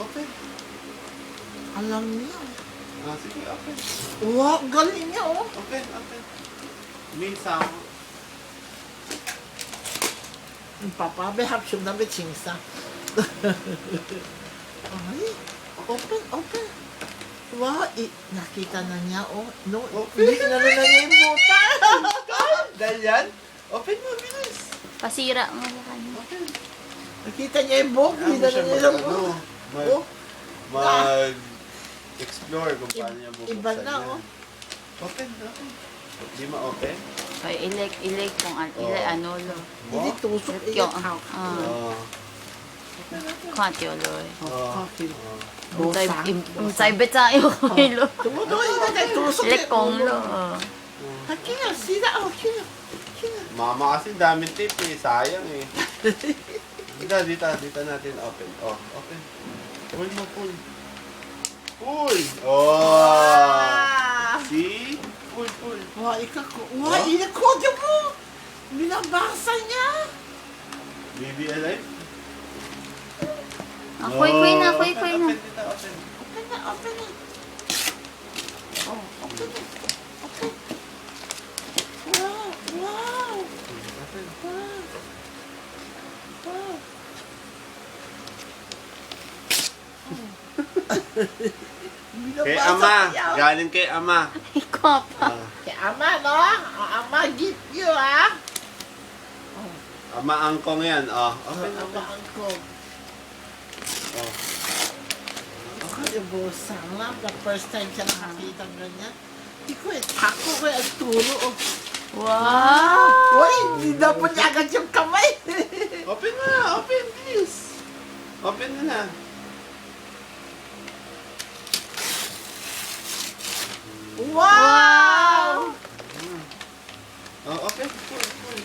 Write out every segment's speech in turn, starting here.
Open. Alam niya. Sige, open. Wow, galing niya, oh. Open, open. Minsan. Papabehap siya na bitsingsa. Ay, open, open. Wow, nakita na niya, oh. No, Open. hindi na niya yung buta. Dahil yan, open mo, bilis. Pasira mo sa kanya. Open. Nakita niya yung buhok, hindi na niya yung buhok. Oh, mag-explore kung paano niya bubuksan iba na, yan. oh. Open, open. Di ma-open? Ay, ilik kung ano lo. Hindi tusok, Yung, iyak. Oo. kwati lo. Oo. Bosa. Saibet sa iyo lo. Tumutuloy na tayo, tusok. Ilik kong lo. Hakina, sila, oh, kina. Mama kasi daming tip eh. Sayang eh. Dito natin open. Oh, open. Pull mo, pull. Pull! Oh! See? Pull, pull. Wah, ikako. Wah, inakodyo mo. Binabasa niya. Baby alive? Kuy na. Open dito, open. Open na, open na. Oh, open na. Open. Wow, wow. Open. Wow. Wow. Kay Ama. Galing kay Ama. Ikaw pa. Kay Ama, no? Ama, give you, ha? Ama angkong yan. Oh, open, Ama, open. angkong. Oh. Ako yung busang lang. The first time siya nakakita ng ganyan. Hindi ko eh. Ako ko yung tulo. Oh. Wow! Uy, hindi na po niya agad yung kamay. Open na, open, please. Open na. Wow! Oh, open. Pull, pull.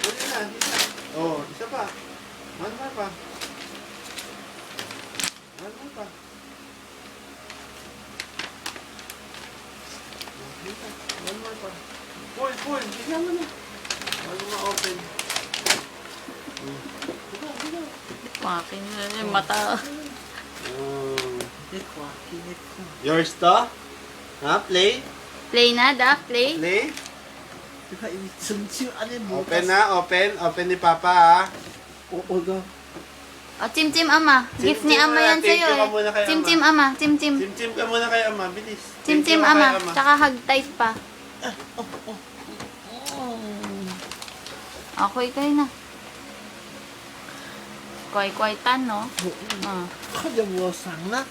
Pull na, isa. Oh, isa pa. One more pa. One more pa. One more pa. Pull, pull. Tingnan mo na. Bago ma-open. Kwaki na yung mata. Oh. Kinik ko. Yours to? Ha? Play? Play na, Dak. Play. Play? Diba, sumsiw, ano yung bukas? Open na, open. Open ni Papa, ha? Oo, daw. O, Tim Ama. Gift ni Ama yan Thank sa'yo you ka muna kay eh. Tim Ama. Ama. Tim. Sim-sim ka muna kay Ama, bilis. Tim Thank you ka Ama. kay Tsaka hug tight pa. Oh. Okay kayo na. Kway-tan, no? Ako yung busang na.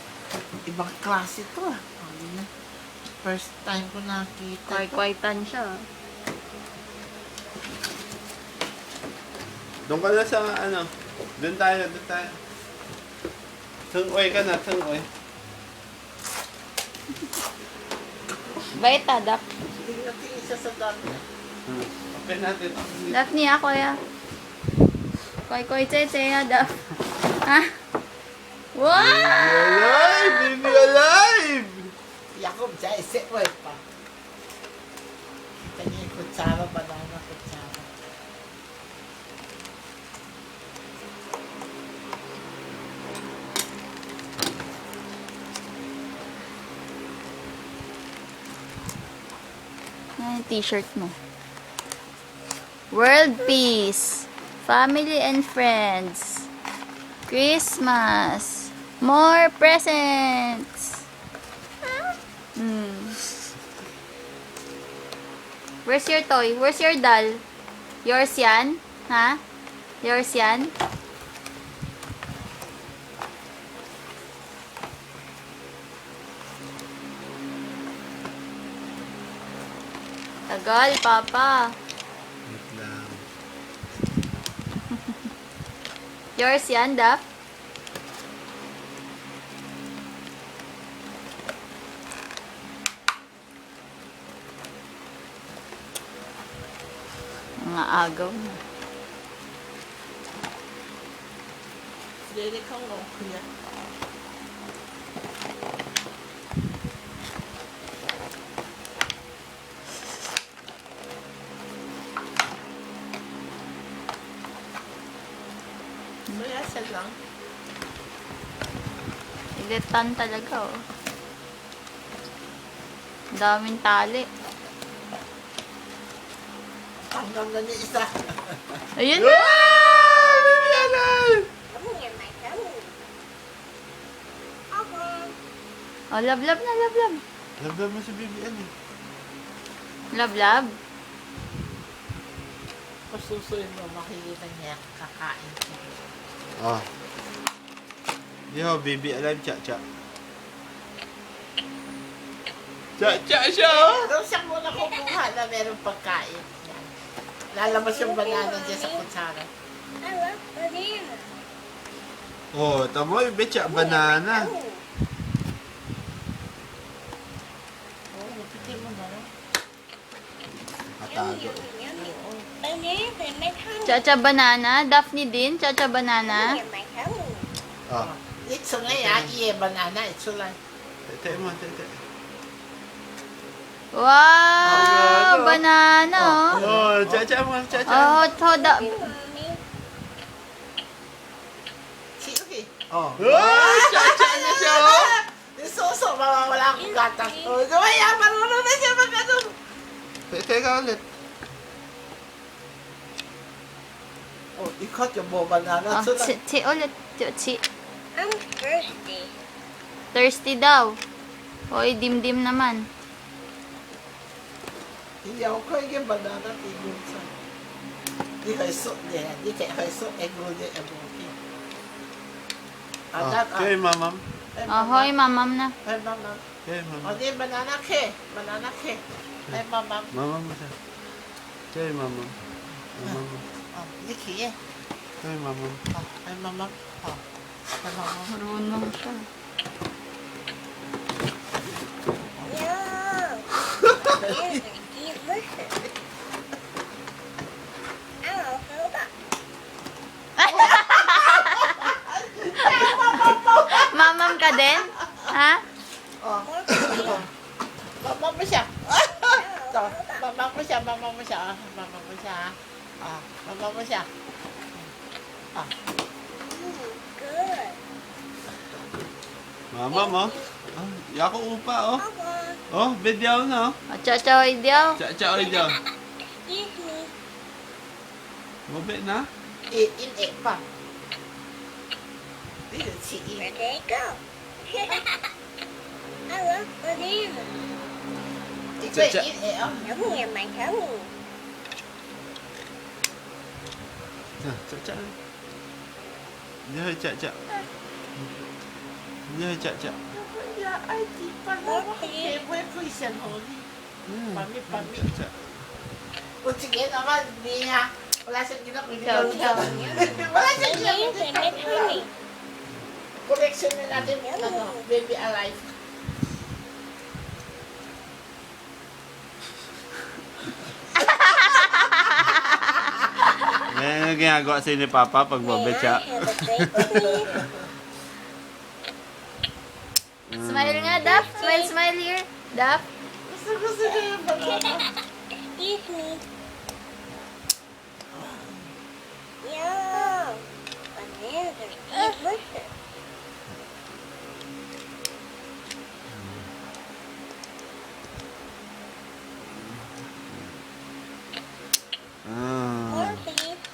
Ibang klase to, ah. Ano na? First time ko nakita. Kway-tan siya. Doon ka na sa ano. Doon tayo. Tungoy ka na, tungoy. Bait Dak. Tingnan natin isa sa dami. Open natin. Dak niya ako ya. Koy Cheche ya, Dak. Ha? Wow! Alive! Baby alive! Jakob, siya isip mo pa. Kita niya yung kutsara, banana kutsara. Yan yung t-shirt mo. World peace. Family and friends. Christmas. More presents. Where's your toy? Where's your doll? Yours yan? Ha? Yours yan? Tagal, Papa. Wait lang. Yours yan, Dap? Mga agaw na. Dili kang kuya. Maya siya lang. Skeleton talaga, oh. Ang daming tali. Hanggang na niya isa. Ayun na! Baby alive! Oh, love-love na, love-love. Labdab mo si Baby Ann eh. Love-love. Pasusuin mo, makikita niya kakain siya. Oh. Yo, Baby alive, cha-cha. Cha-cha siya, oh! Doon siya muna kumuha na merong pagkain. Yan. Lalabas yung banana dyan sa kutsara. Oh, tamo yung betcha, banana. Oo, mapitin mo na. Katago. Chacha banana. Daphne din. Chacha banana. Oh. Itso nga yan, iye banana, itso lang. Tete mo, tete. Wow! Banana, oh. Oh, cha-cha mo, cha-cha. Oh, toda. Sige. Oh, cha-cha na siya, oh! Yung suso, mawawala akong gatas. Oh, gawaya, marunong na siya mag-ano. Teka ulit. Oh, ikot yung mo banana. Oh, Itso lang. chi ulit. Chi. I'm thirsty. Thirsty daw. Hoy, dim-dim naman. Hindi ako kayo yung banana, tigil sa. Di kayo so, di kayo so, egrude, ebuki. Oh, Anak, kay mamam. Oh, hoy, mamam na. Ay, mamam. Kay O, mamam. di, banana ke. Banana ke. Ay, mamam. Mamam mo siya. Kay mamam. Mamam mo. Oh, di kiye. Kay mamam. Oh, ay, mamam. Oh, ay, mamam. Marunong siya. Yum. These are delicious. Ow, hold up. Mamam ka din? Ha? Oh, mamam mo siya. So, mamam mo siya, mamam mo siya. Ah, mamam mo siya. Ah, mamam mo siya. Ah, Good. Mamam, oh. Oh, yako upa, oh. Papa, Oh, bedyaw na, oh. Oh, cha-cha, hoy, diyaw. Cha-cha oy dyaw. excuse me. Mabe na. in pa. Di, si Where they go? I love banana. Ikaw, Cha-cha. oh. Yummy in my tummy. Cha-cha. Dia cha-cha. Dia cha-cha. Ya, ay, di pa na. Favorite ko isang huli. Pami. Cha-cha. O, sige naman, niya. Wala siyang ginagawa. Chow-chow. Wala siyang Bananas in my tummy. ginagawa. Collection na natin, ano, Baby Alive. May ginagawa sa'yo ni Papa pag May I babetcha. have a break with me? Smile nga, Daph. Smile here. Daph. Gusto ko yung banana. Excuse me. Yum. Bananas are delicious. Ah. More, please.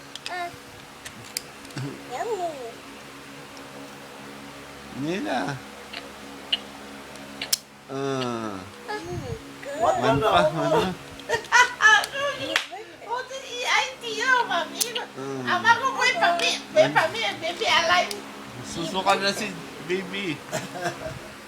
Yummy. Nila. Ah. Good. What Man pa, ano? Delicious. O, di EIT yun, mami. Mm. Ama ko po yung Baby Alive. Susuka na si baby.